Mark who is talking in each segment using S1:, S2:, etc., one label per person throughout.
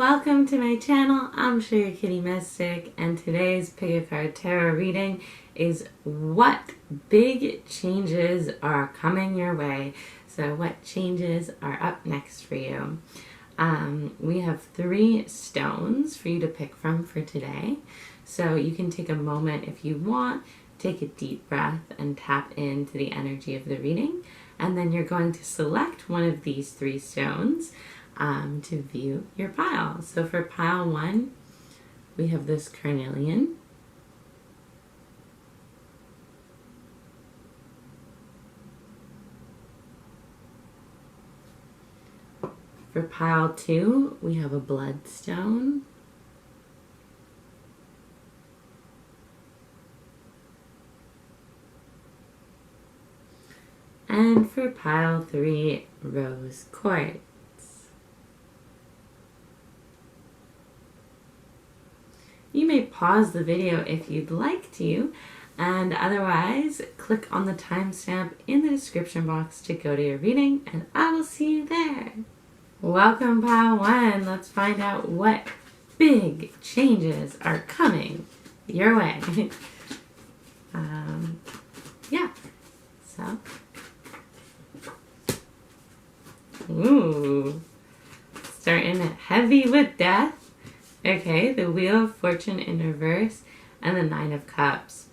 S1: welcome to my channel. I'm Sugar Kitty Mystic, and today's Pick a Card Tarot reading is what big changes are coming your way. So what changes are up next for you? We have 3 stones for you to pick from for today. So you can take a moment if you want, take a deep breath and tap into the energy of the reading. And then you're going to select one of these 3 stones to view your pile. So for pile 1, we have this carnelian. For pile 2, we have a bloodstone. And for pile 3, rose quartz. You may pause the video if you'd like to, and otherwise click on the timestamp in the description box to go to your reading, and I will see you there. Welcome, pile 1. Let's find out what big changes are coming your way. Starting heavy with death. Okay, the Wheel of Fortune in reverse and the 9 of Cups.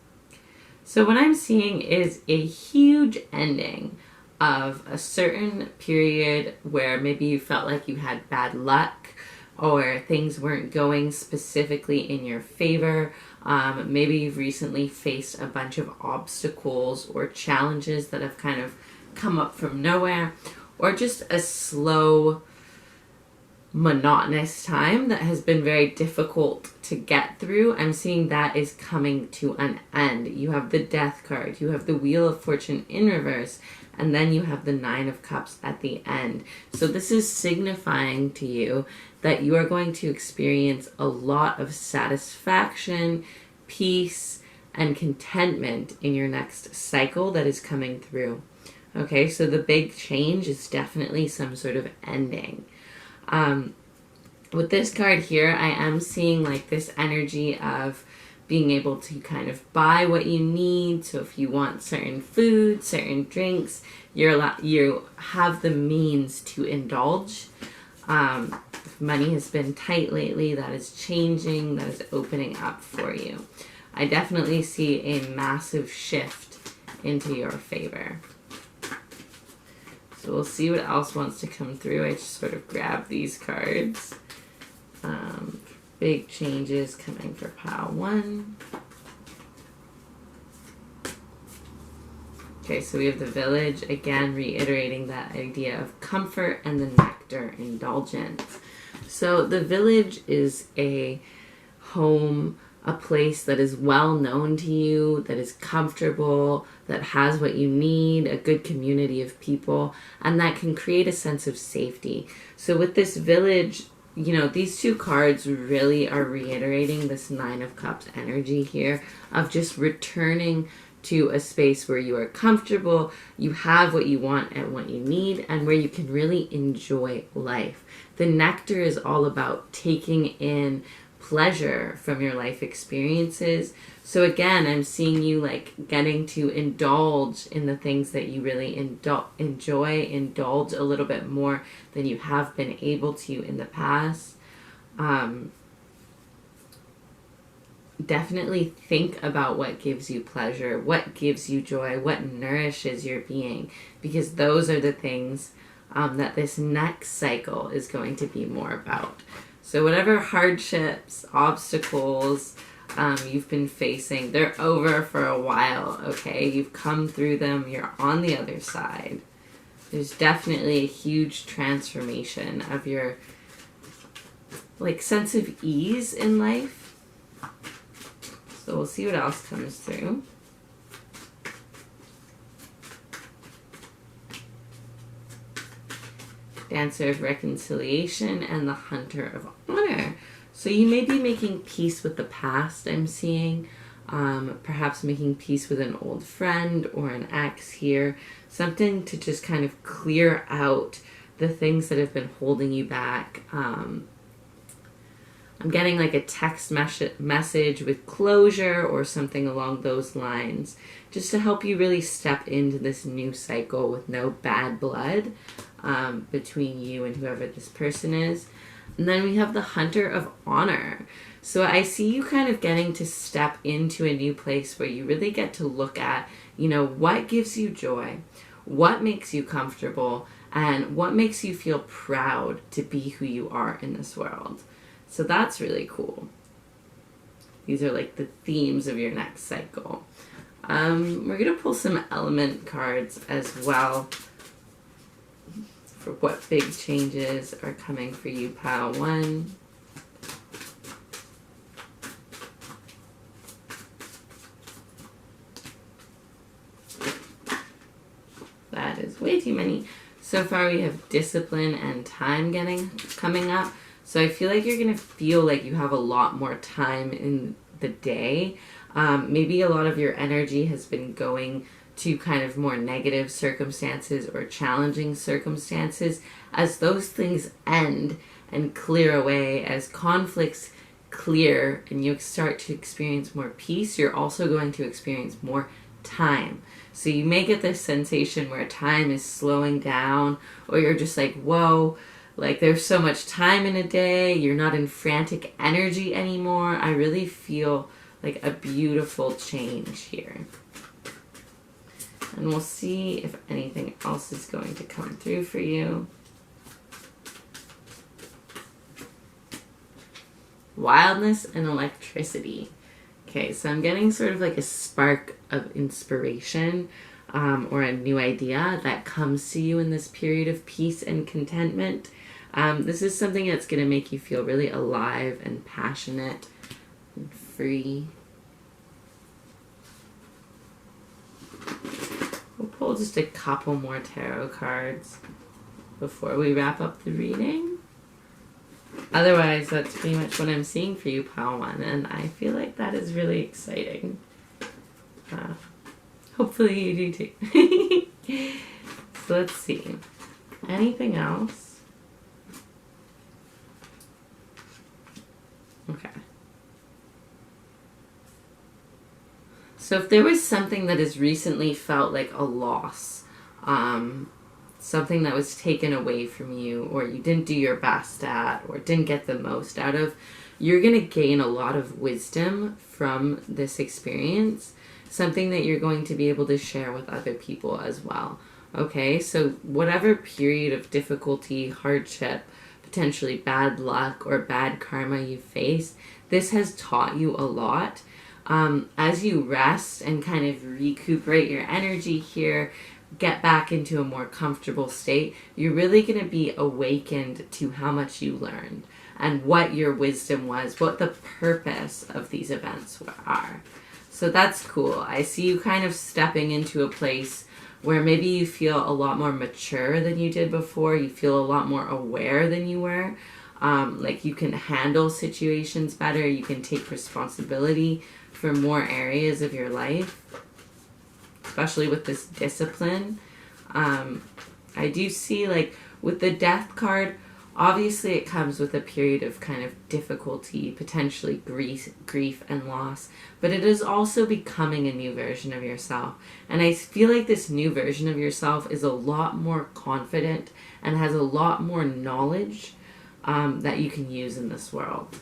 S1: So what I'm seeing is a huge ending of a certain period where maybe you felt like you had bad luck or things weren't going specifically in your favor. Maybe you've recently faced a bunch of obstacles or challenges that have kind of come up from nowhere, or just a slow, monotonous time that has been very difficult to get through. I'm seeing that is coming to an end. You have the Death card, you have the Wheel of Fortune in reverse, and then you have the 9 of Cups at the end. So this is signifying to you that you are going to experience a lot of satisfaction, peace, and contentment in your next cycle that is coming through. Okay, so the big change is definitely some sort of ending. With this card here, I am seeing like this energy of being able to kind of buy what you need. So if you want certain food, certain drinks, you have the means to indulge. If money has been tight lately, that is changing, that is opening up for you. I definitely see a massive shift into your favor. So we'll see what else wants to come through. I just sort of grabbed these cards. Big changes coming for pile 1. Okay, so we have the Village, again reiterating that idea of comfort, and the Nectar, indulgence. So the Village is a home, a place that is well known to you, that is comfortable, that has what you need, a good community of people, and that can create a sense of safety. So with this Village, you know, these 2 cards really are reiterating this 9 of Cups energy here of just returning to a space where you are comfortable, you have what you want and what you need, and where you can really enjoy life. The Nectar is all about taking in pleasure from your life experiences. So again, I'm seeing you like getting to indulge in the things that you really enjoy, indulge a little bit more than you have been able to in the past. Definitely think about what gives you pleasure, what gives you joy, what nourishes your being, because those are the things that this next cycle is going to be more about. So whatever hardships, obstacles you've been facing, they're over for a while, okay? You've come through them. You're on the other side. There's definitely a huge transformation of your like sense of ease in life. So we'll see what else comes through. Dancer of Reconciliation and the Hunter of Honor. So you may be making peace with the past, I'm seeing. Perhaps making peace with an old friend or an ex here. Something to just kind of clear out the things that have been holding you back. I'm getting like a text message with closure or something along those lines, just to help you really step into this new cycle with no bad blood between you and whoever this person is. And then we have the Hunter of Honor. So I see you kind of getting to step into a new place where you really get to look at, what gives you joy, what makes you comfortable, and what makes you feel proud to be who you are in this world. So that's really cool. These are like the themes of your next cycle. We're going to pull some element cards as well for what big changes are coming for you, pile 1. That is way too many. So far we have discipline and time coming up. So I feel like you're going to feel like you have a lot more time in the day. Maybe a lot of your energy has been going to kind of more negative circumstances or challenging circumstances. As those things end and clear away, as conflicts clear and you start to experience more peace, you're also going to experience more time. So you may get this sensation where time is slowing down, or you're just like, whoa, like there's so much time in a day, you're not in frantic energy anymore. I really feel like a beautiful change here. And we'll see if anything else is going to come through for you. Wildness and electricity. Okay, so I'm getting sort of like a spark of inspiration or a new idea that comes to you in this period of peace and contentment. This is something that's going to make you feel really alive and passionate and free. We'll pull just a couple more tarot cards before we wrap up the reading. Otherwise, that's pretty much what I'm seeing for you, pile 1, and I feel like that is really exciting. Hopefully you do too. So let's see. Anything else? Okay. So if there was something that has recently felt like a loss, something that was taken away from you, or you didn't do your best at, or didn't get the most out of, you're going to gain a lot of wisdom from this experience, something that you're going to be able to share with other people as well. Okay, so whatever period of difficulty, hardship, potentially bad luck, or bad karma you face, this has taught you a lot. As you rest and kind of recuperate your energy here, get back into a more comfortable state, you're really going to be awakened to how much you learned and what your wisdom was, what the purpose of these events are. So that's cool. I see you kind of stepping into a place where maybe you feel a lot more mature than you did before. You feel a lot more aware than you were. Like you can handle situations better. You can take responsibility for more areas of your life, especially with this discipline. I do see, like, with the Death card, obviously it comes with a period of kind of difficulty, potentially grief and loss, but it is also becoming a new version of yourself. And I feel like this new version of yourself is a lot more confident and has a lot more knowledge that you can use in this world.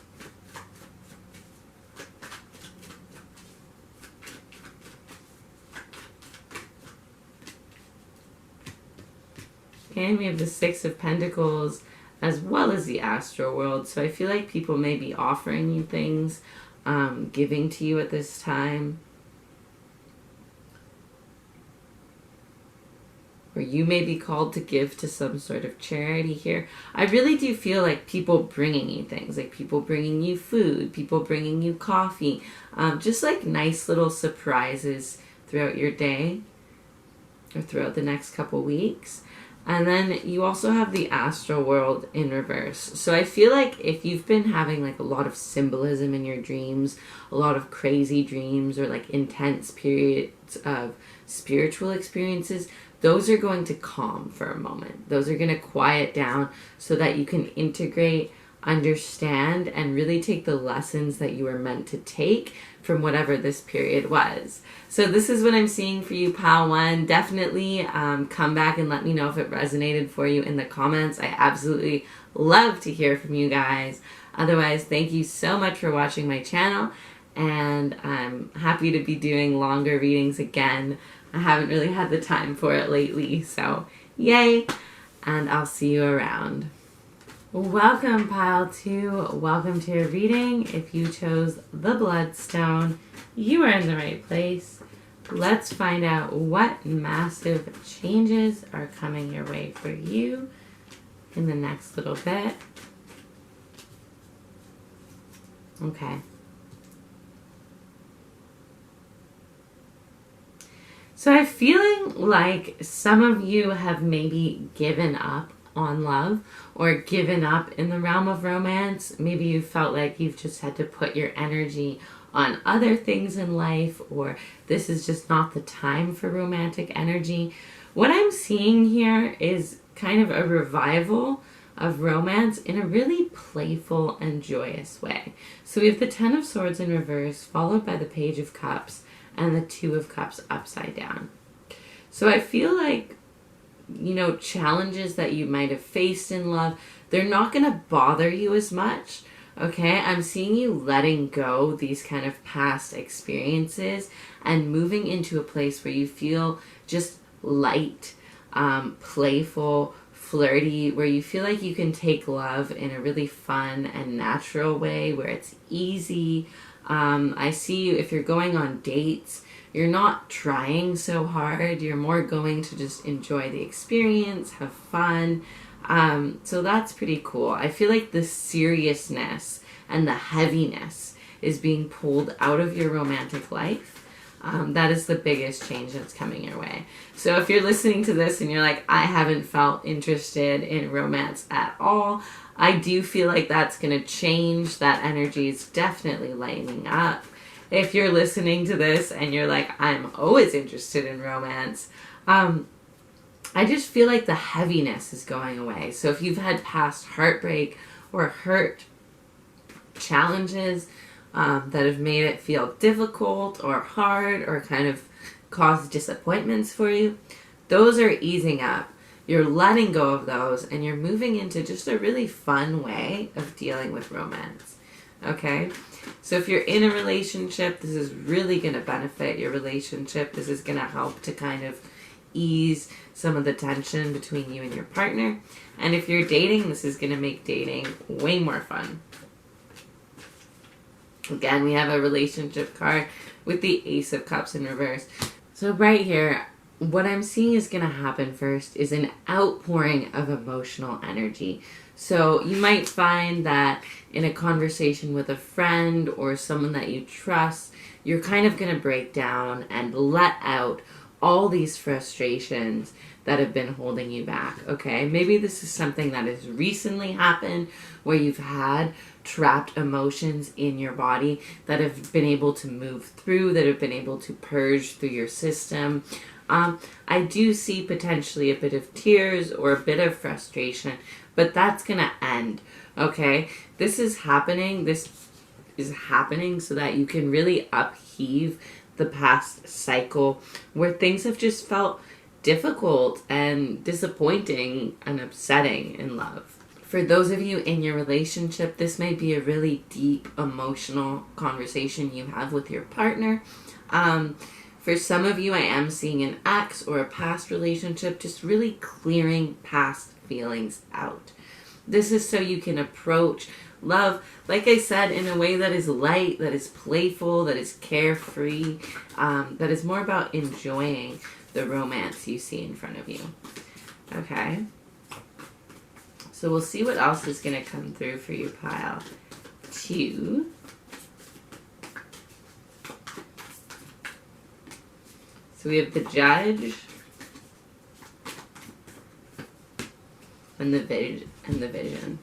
S1: And we have the Six of Pentacles as well as the astral world. So I feel like people may be offering you things, giving to you at this time. Or you may be called to give to some sort of charity here. I really do feel like people bringing you things, like people bringing you food, people bringing you coffee, just like nice little surprises throughout your day or throughout the next couple weeks. And then you also have the astral world in reverse. So I feel like if you've been having like a lot of symbolism in your dreams, a lot of crazy dreams, or like intense periods of spiritual experiences, those are going to calm for a moment. Those are going to quiet down so that you can integrate understand and really take the lessons that you were meant to take from whatever this period was. So this is what I'm seeing for you, Pile 1. Definitely come back and let me know if it resonated for you in the comments. I absolutely love to hear from you guys. Otherwise, thank you so much for watching my channel, and I'm happy to be doing longer readings again. I haven't really had the time for it lately, so yay, and I'll see you around. Welcome, Pile 2. Welcome to your reading. If you chose the Bloodstone, you are in the right place. Let's find out what massive changes are coming your way for you in the next little bit. Okay. So I'm feeling like some of you have maybe given up on love or given up in the realm of romance. Maybe you felt like you've just had to put your energy on other things in life, or this is just not the time for romantic energy. What I'm seeing here is kind of a revival of romance in a really playful and joyous way. So we have the Ten of Swords in reverse, followed by the Page of Cups and the Two of Cups upside down. So I feel like, you know, challenges that you might have faced in love, they're not going to bother you as much. Okay, I'm seeing you letting go these kind of past experiences and moving into a place where you feel just light, playful, flirty, where you feel like you can take love in a really fun and natural way, where it's easy. I see you, if you're going on dates, you're not trying so hard. You're more going to just enjoy the experience, have fun. So that's pretty cool. I feel like the seriousness and the heaviness is being pulled out of your romantic life. That is the biggest change that's coming your way. So if you're listening to this and you're like, I haven't felt interested in romance at all, I do feel like that's going to change. That energy is definitely lightening up. If you're listening to this and you're like, I'm always interested in romance, I just feel like the heaviness is going away. So if you've had past heartbreak or hurt challenges that have made it feel difficult or hard or kind of caused disappointments for you, those are easing up. You're letting go of those and you're moving into just a really fun way of dealing with romance. Okay? So if you're in a relationship, this is really going to benefit your relationship. This is going to help to kind of ease some of the tension between you and your partner. And if you're dating, this is going to make dating way more fun. Again, we have a relationship card with the Ace of Cups in reverse. So right here, what I'm seeing is going to happen first is an outpouring of emotional energy. So you might find that in a conversation with a friend or someone that you trust, you're kind of going to break down and let out all these frustrations that have been holding you back, okay? Maybe this is something that has recently happened where you've had trapped emotions in your body that have been able to move through, that have been able to purge through your system. I do see potentially a bit of tears or a bit of frustration, but that's going to end, okay? This is happening so that you can really upheave the past cycle where things have just felt difficult and disappointing and upsetting in love. For those of you in your relationship, this may be a really deep emotional conversation you have with your partner. For some of you, I am seeing an ex or a past relationship just really clearing past feelings out. This is so you can approach love, like I said, in a way that is light, that is playful, that is carefree, that is more about enjoying the romance you see in front of you. Okay? So we'll see what else is going to come through for you, Pile 2. So we have the Judge and the Vision.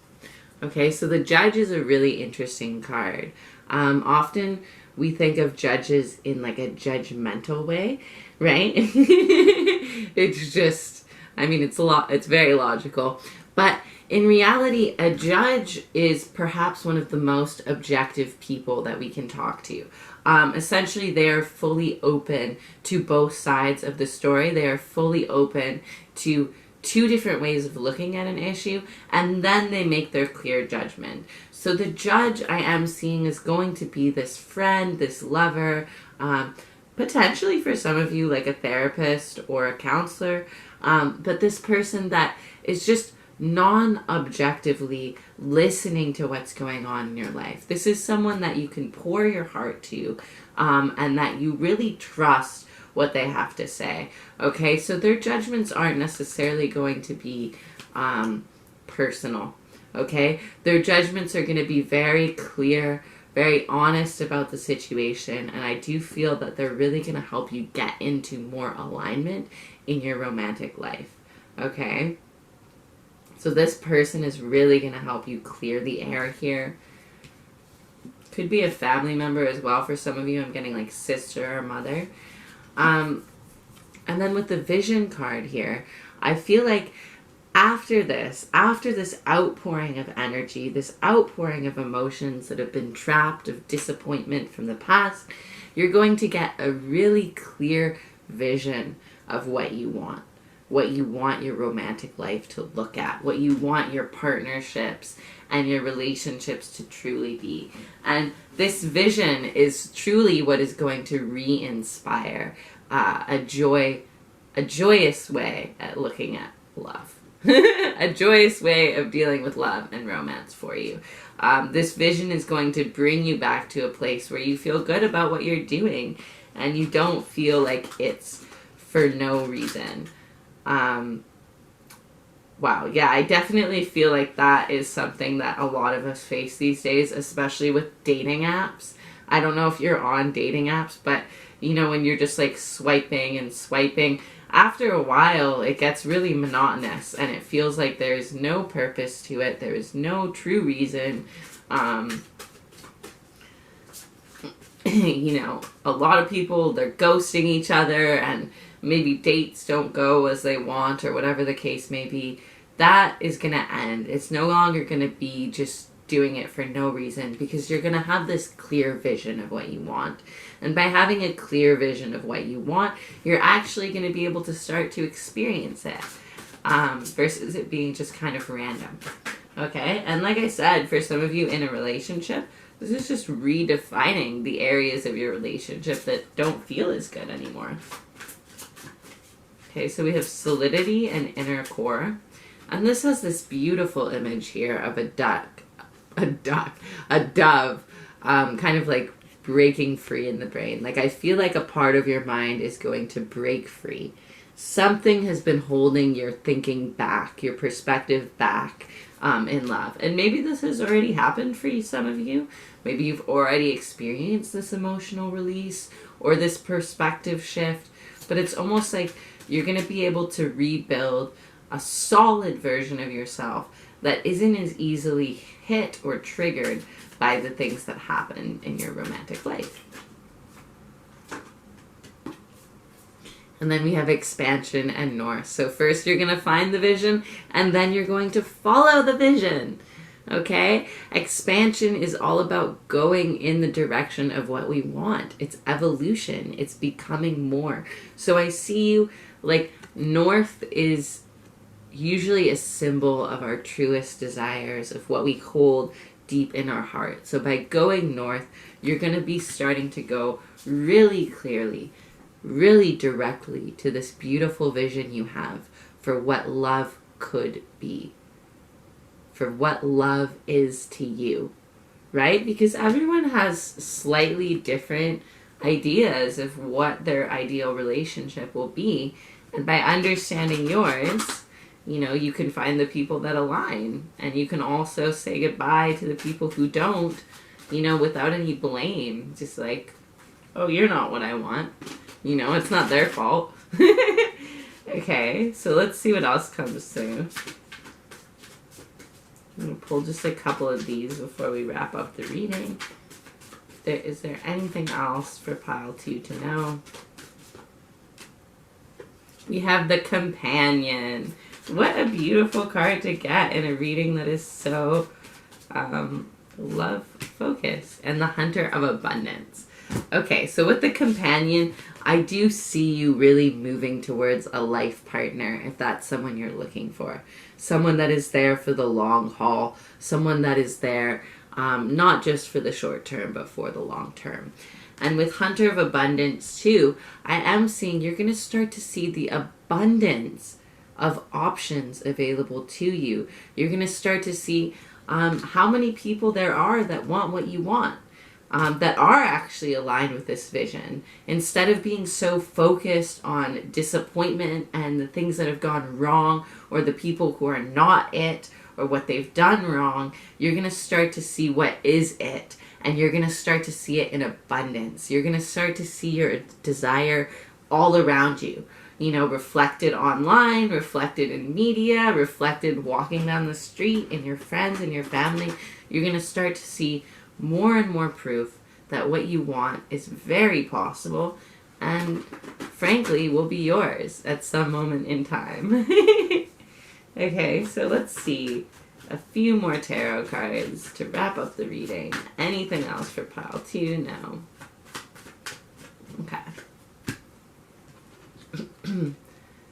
S1: Okay, so the Judge is a really interesting card. Often we think of judges in like a judgmental way, right? It's just, I mean, it's very logical. But In reality, a judge is perhaps one of the most objective people that we can talk to. Essentially, they are fully open to both sides of the story. They are fully open to two different ways of looking at an issue, and then they make their clear judgment. So the judge I am seeing is going to be this friend, this lover, potentially for some of you like a therapist or a counselor, but this person that is just non-objectively listening to what's going on in your life. This is someone that you can pour your heart to, and that you really trust what they have to say. Okay, so their judgments aren't necessarily going to be personal. Okay, their judgments are going to be very clear, very honest about the situation, and I do feel that they're really going to help you get into more alignment in your romantic life. Okay, so this person is really going to help you clear the air here. Could be a family member as well for some of you. I'm getting like sister or mother. And then with the vision card here, I feel like after this outpouring of energy, this outpouring of emotions that have been trapped, of disappointment from the past, you're going to get a really clear vision of what you want your romantic life to look at, what you want your partnerships and your relationships to truly be. And this vision is truly what is going to re-inspire a joyous way at looking at love. A joyous way of dealing with love and romance for you. This vision is going to bring you back to a place where you feel good about what you're doing and you don't feel like it's for no reason. Wow, yeah, I definitely feel like that is something that a lot of us face these days, especially with dating apps. I don't know if you're on dating apps, but you know, when you're just like swiping and swiping, after a while it gets really monotonous and it feels like there's no purpose to it. There is no true reason. You know, a lot of people, they're ghosting each other and maybe dates don't go as they want or whatever the case may be. That is going to end. It's no longer going to be just doing it for no reason, because you're going to have this clear vision of what you want. And by having a clear vision of what you want, you're actually going to be able to start to experience it, versus it being just kind of random. Okay? And like I said, for some of you in a relationship, this is just redefining the areas of your relationship that don't feel as good anymore. Okay, so we have solidity and inner core. And this has this beautiful image here of a dove, kind of like breaking free in the brain. Like, I feel like a part of your mind is going to break free. Something has been holding your thinking back, your perspective back, in love. And maybe this has already happened for some of you. Maybe you've already experienced this emotional release or this perspective shift. But it's almost like you're going to be able to rebuild a solid version of yourself that isn't as easily hit or triggered by the things that happen in your romantic life. And then we have expansion and north. So first you're going to find the vision, and then you're going to follow the vision. Okay? Expansion is all about going in the direction of what we want. It's evolution. It's becoming more. So I see you like north is usually a symbol of our truest desires, of what we hold deep in our heart. So by going north, you're going to be starting to go really clearly, really directly to this beautiful vision you have for what love could be, for what love is to you, right? Because everyone has slightly different ideas of what their ideal relationship will be. And by understanding yours, you know, you can find the people that align, and you can also say goodbye to the people who don't, you know, without any blame. Just like, oh, you're not what I want. You know, it's not their fault. Okay, so let's see what else comes through. I'm going to pull just a couple of these before we wrap up the reading. Is there anything else for pile 2 to know? We have the companion. What a beautiful card to get in a reading that is so love focused. And the Hunter of Abundance. Okay, so with the Companion, I do see you really moving towards a life partner, if that's someone you're looking for. Someone that is there for the long haul. Someone that is there not just for the short term, but for the long term. And with Hunter of Abundance too, I am seeing you're going to start to see the abundance of options available to you. You're going to start to see how many people there are that want what you want, that are actually aligned with this vision. Instead of being so focused on disappointment and the things that have gone wrong, or the people who are not it, or what they've done wrong, you're going to start to see what is it. And you're going to start to see it in abundance. You're going to start to see your desire all around you. You know, reflected online, reflected in media, reflected walking down the street, in your friends and your family. You're going to start to see more and more proof that what you want is very possible and, frankly, will be yours at some moment in time. Okay, so let's see. A few more tarot cards to wrap up the reading. Anything else for pile 2? No. Okay.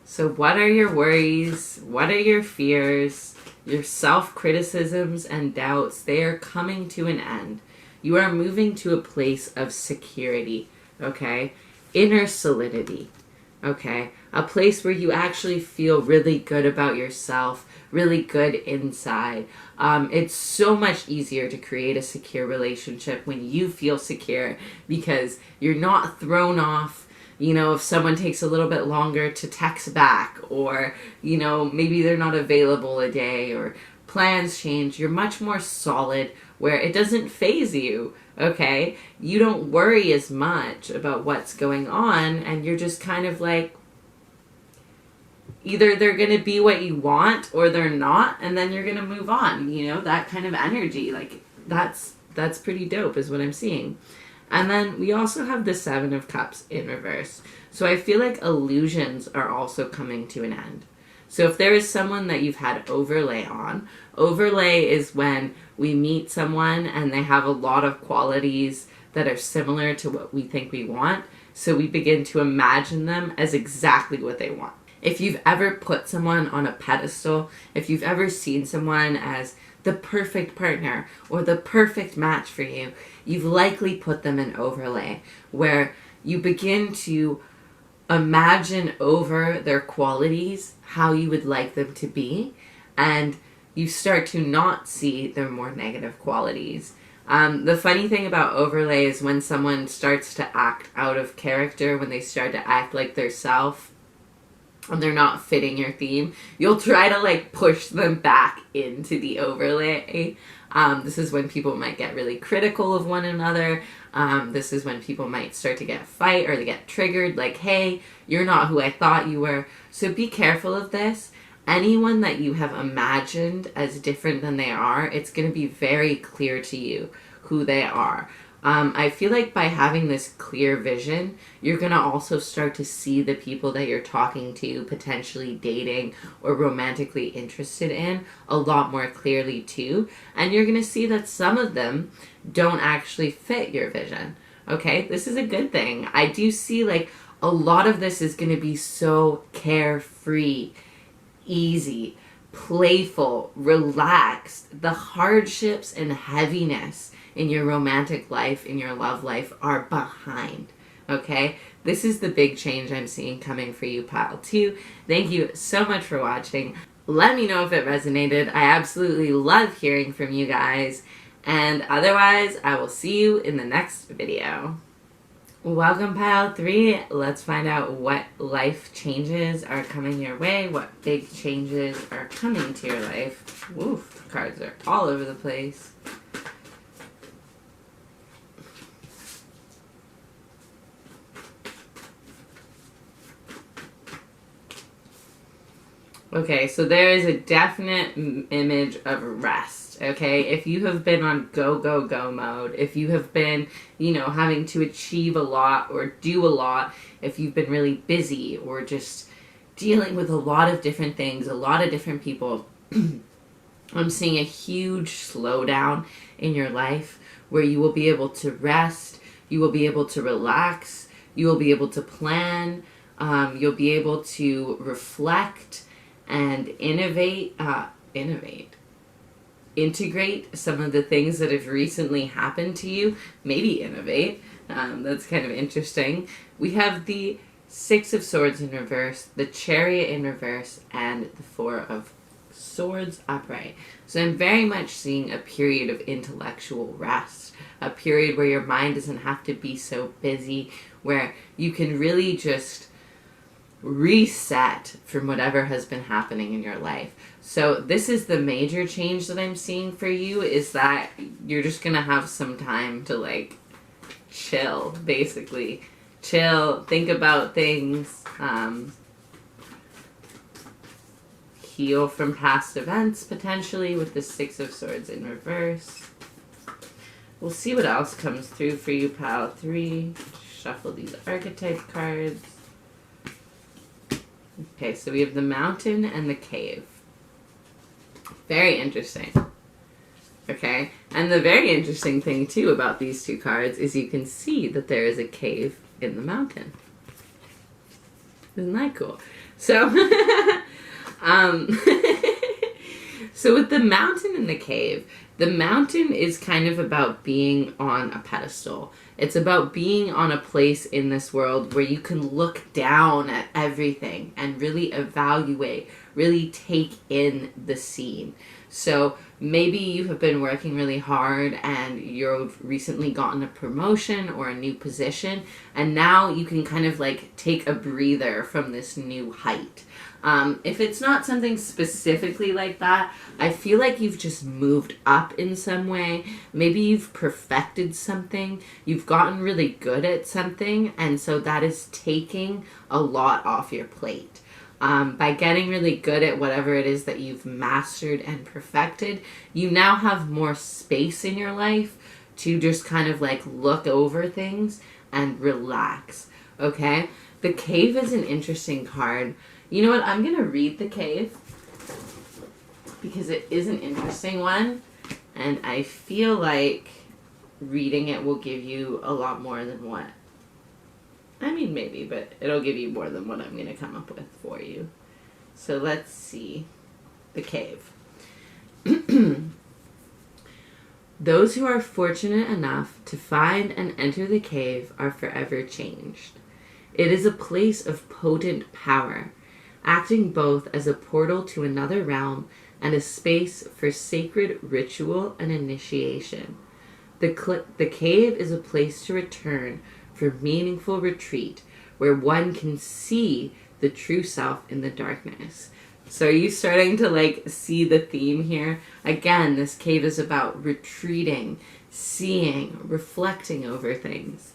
S1: So what are your worries? What are your fears? Your self-criticisms and doubts, they are coming to an end. You are moving to a place of security, okay? Inner solidity, okay? A place where you actually feel really good about yourself, really good inside. It's so much easier to create a secure relationship when you feel secure, because you're not thrown off, you know, if someone takes a little bit longer to text back, or, you know, maybe they're not available a day, or plans change. You're much more solid where it doesn't faze you, okay? You don't worry as much about what's going on, and you're just kind of like, either they're going to be what you want or they're not, and then you're going to move on, you know, that kind of energy. Like, that's pretty dope is what I'm seeing. And then we also have the 7 of Cups in reverse. So I feel like illusions are also coming to an end. So if there is someone that you've had overlay on, overlay is when we meet someone and they have a lot of qualities that are similar to what we think we want. So we begin to imagine them as exactly what they want. If you've ever put someone on a pedestal, if you've ever seen someone as the perfect partner or the perfect match for you, you've likely put them in overlay, where you begin to imagine over their qualities how you would like them to be, and you start to not see their more negative qualities. The funny thing about overlay is when someone starts to act out of character, when they start to act like their self, and they're not fitting your theme, you'll try to like push them back into the overlay. This is when people might get really critical of one another. This is when people might start to get fight or they get triggered, like, hey, you're not who I thought you were. So be careful of this. Anyone that you have imagined as different than they are, it's going to be very clear to you who they are. I feel like by having this clear vision, you're going to also start to see the people that you're talking to, potentially dating or romantically interested in, a lot more clearly too. And you're going to see that some of them don't actually fit your vision. Okay, this is a good thing. I do see like a lot of this is going to be so carefree, easy, playful, relaxed. The hardships and heaviness in your romantic life, in your love life, are behind, okay? This is the big change I'm seeing coming for you, pile 2. Thank you so much for watching. Let me know if it resonated. I absolutely love hearing from you guys. And otherwise, I will see you in the next video. Welcome, pile 3. Let's find out what life changes are coming your way, what big changes are coming to your life. Woof, the cards are all over the place. Okay, so there is a definite image of rest, okay? If you have been on go, go, go mode, if you have been, you know, having to achieve a lot or do a lot, if you've been really busy or just, dealing with a lot of different things, a lot of different people. I'm seeing a huge slowdown in your life where you will be able to rest, you will be able to relax, you will be able to plan, you'll be able to reflect and integrate some of the things that have recently happened to you, maybe innovate. That's kind of interesting. We have the Six of Swords in reverse, the Chariot in reverse, and the Four of Swords upright. So I'm very much seeing a period of intellectual rest, a period where your mind doesn't have to be so busy, where you can really just reset from whatever has been happening in your life. So this is the major change that I'm seeing for you, is that you're just gonna have some time to like chill, basically. Chill, think about things, heal from past events, potentially, with the Six of Swords in reverse. We'll see what else comes through for you, pal. 3. Shuffle these archetype cards. Okay, so we have the Mountain and the Cave. Very interesting. Okay, and the very interesting thing, too, about these two cards is you can see that there is a cave in the mountain. Isn't that cool? So, so with the Mountain and the Cave, the mountain is kind of about being on a pedestal. It's about being on a place in this world where you can look down at everything and really evaluate, really take in the scene. So maybe you have been working really hard and you've recently gotten a promotion or a new position, and now you can kind of like take a breather from this new height. If it's not something specifically like that, I feel like you've just moved up in some way. Maybe you've perfected something. You've gotten really good at something, and so that is taking a lot off your plate. By getting really good at whatever it is that you've mastered and perfected, you now have more space in your life to just kind of like look over things and relax. Okay? The Cave is an interesting card. You know what? I'm going to read the Cave because it is an interesting one, and I feel like reading it will give you a lot more than what. I mean, maybe, but it'll give you more than what I'm going to come up with for you. So let's see. The Cave. Those who are fortunate enough to find and enter the cave are forever changed. It is a place of potent power, acting both as a portal to another realm and a space for sacred ritual and initiation. The cave is a place to return for meaningful retreat, where one can see the true self in the darkness. So are you starting to like see the theme here? Again, this cave is about retreating, seeing, reflecting over things.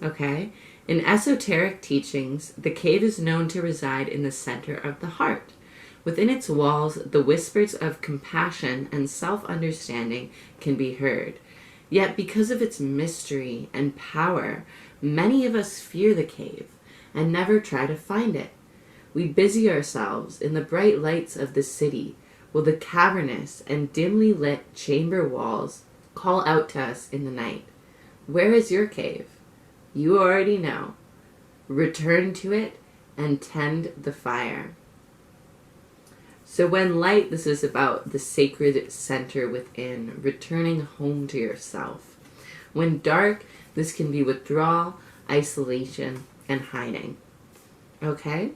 S1: Okay? In esoteric teachings, the cave is known to reside in the center of the heart. Within its walls, the whispers of compassion and self-understanding can be heard. Yet because of its mystery and power, many of us fear the cave and never try to find it. We busy ourselves in the bright lights of the city, while the cavernous and dimly lit chamber walls call out to us in the night. Where is your cave? You already know. Return to it and tend the fire. So when light, this is about the sacred center within, returning home to yourself. When dark, this can be withdrawal, isolation, and hiding. Okay?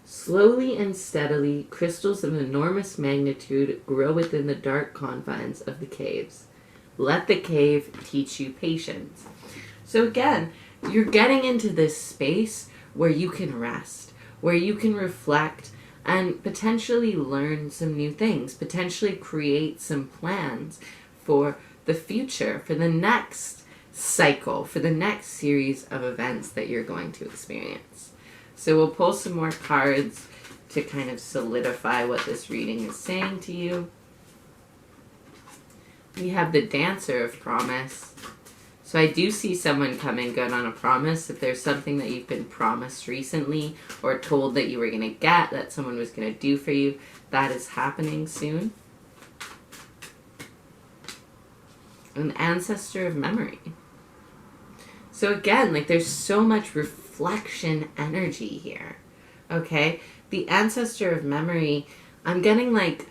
S1: Slowly and steadily, crystals of enormous magnitude grow within the dark confines of the caves. Let the cave teach you patience. So again, you're getting into this space where you can rest, where you can reflect and potentially learn some new things, potentially create some plans for the future, for the next cycle, for the next series of events that you're going to experience. So we'll pull some more cards to kind of solidify what this reading is saying to you. We have the Dancer of Promise. So So I do see someone coming good on a promise. If there's something that you've been promised recently or told that you were going to get, that someone was going to do for you, that is happening soon. An ancestor of memory. So again, like there's so much reflection energy here. Okay? The ancestor of memory, I'm getting like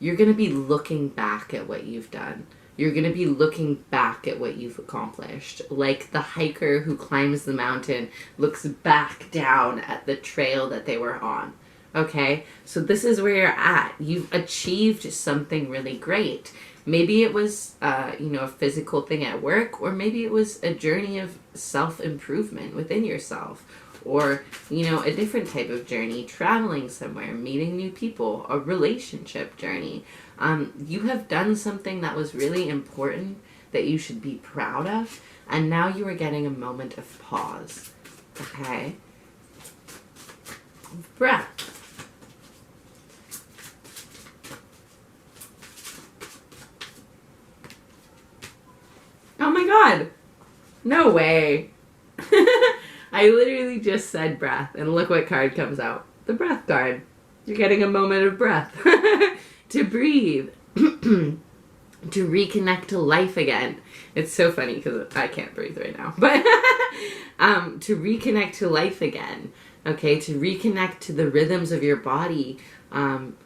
S1: you're going to be looking back at what you've done. You're going to be looking back at what you've accomplished. Like the hiker who climbs the mountain looks back down at the trail that they were on. Okay? So this is where you're at. You've achieved something really great. Maybe it was, a physical thing at work, or maybe it was a journey of self-improvement within yourself, or, a different type of journey, traveling somewhere, meeting new people, a relationship journey. You have done something that was really important that you should be proud of, and now you are getting a moment of pause. Okay? Breath. Oh my god! No way! I literally just said breath, and look what card comes out. The breath card. You're getting a moment of breath. To breathe. To reconnect to life again. It's so funny because I can't breathe right now. But to reconnect to life again. Okay, to reconnect to the rhythms of your body. I'm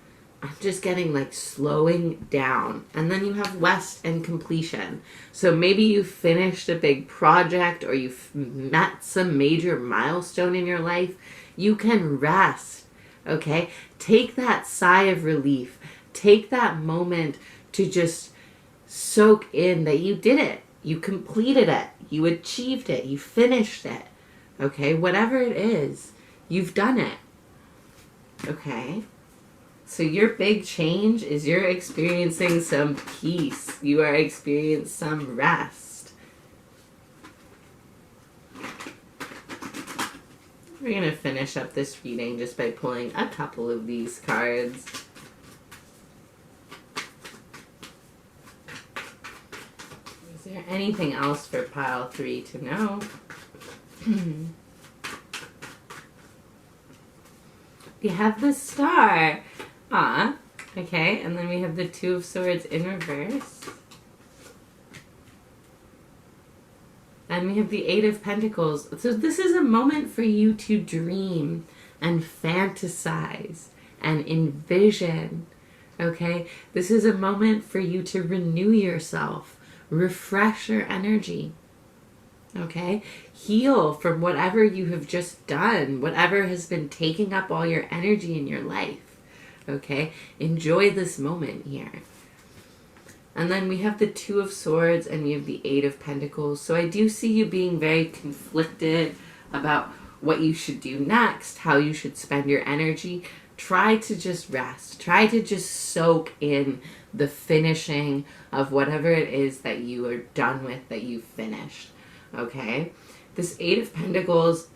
S1: just getting like slowing down. And then you have west and completion. So maybe you finished a big project or you've met some major milestone in your life. You can rest. Okay? Take that sigh of relief. Take that moment to just soak in that you did it. You completed it. You achieved it. You finished it. Okay? Whatever it is, you've done it. Okay? So your big change is you're experiencing some peace. You are experiencing some rest. We're going to finish up this reading just by pulling a couple of these cards. Is there anything else for pile 3 to know? We have the Star. Okay, and then we have the Two of Swords in reverse. And we have the Eight of Pentacles. So this is a moment for you to dream and fantasize and envision. Okay, this is a moment for you to renew yourself, refresh your energy. Okay, heal from whatever you have just done, whatever has been taking up all your energy in your life. Okay, enjoy this moment here. And then we have the Two of Swords and we have the Eight of Pentacles. So I do see you being very conflicted about what you should do next, how you should spend your energy. Try to just rest. Try to just soak in the finishing of whatever it is that you are done with, that you finished. Okay? This Eight of Pentacles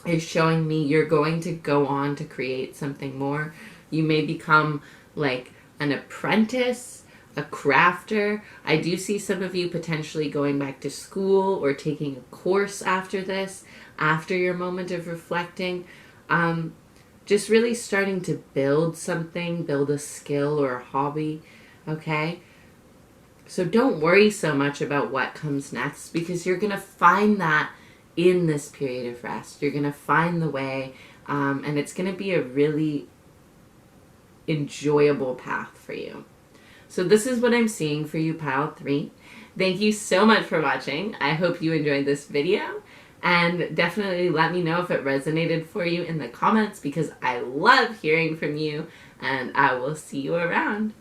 S1: is showing me you're going to go on to create something more. You may become like an apprentice, a crafter. I do see some of you potentially going back to school or taking a course after this, after your moment of reflecting. Just really starting to build something, build a skill or a hobby, okay? So don't worry so much about what comes next because you're going to find that in this period of rest. You're going to find the way, and it's going to be a really enjoyable path for you. So this is what I'm seeing for you, pile 3. Thank you so much for watching. I hope you enjoyed this video, and definitely let me know if it resonated for you in the comments because I love hearing from you, and I will see you around.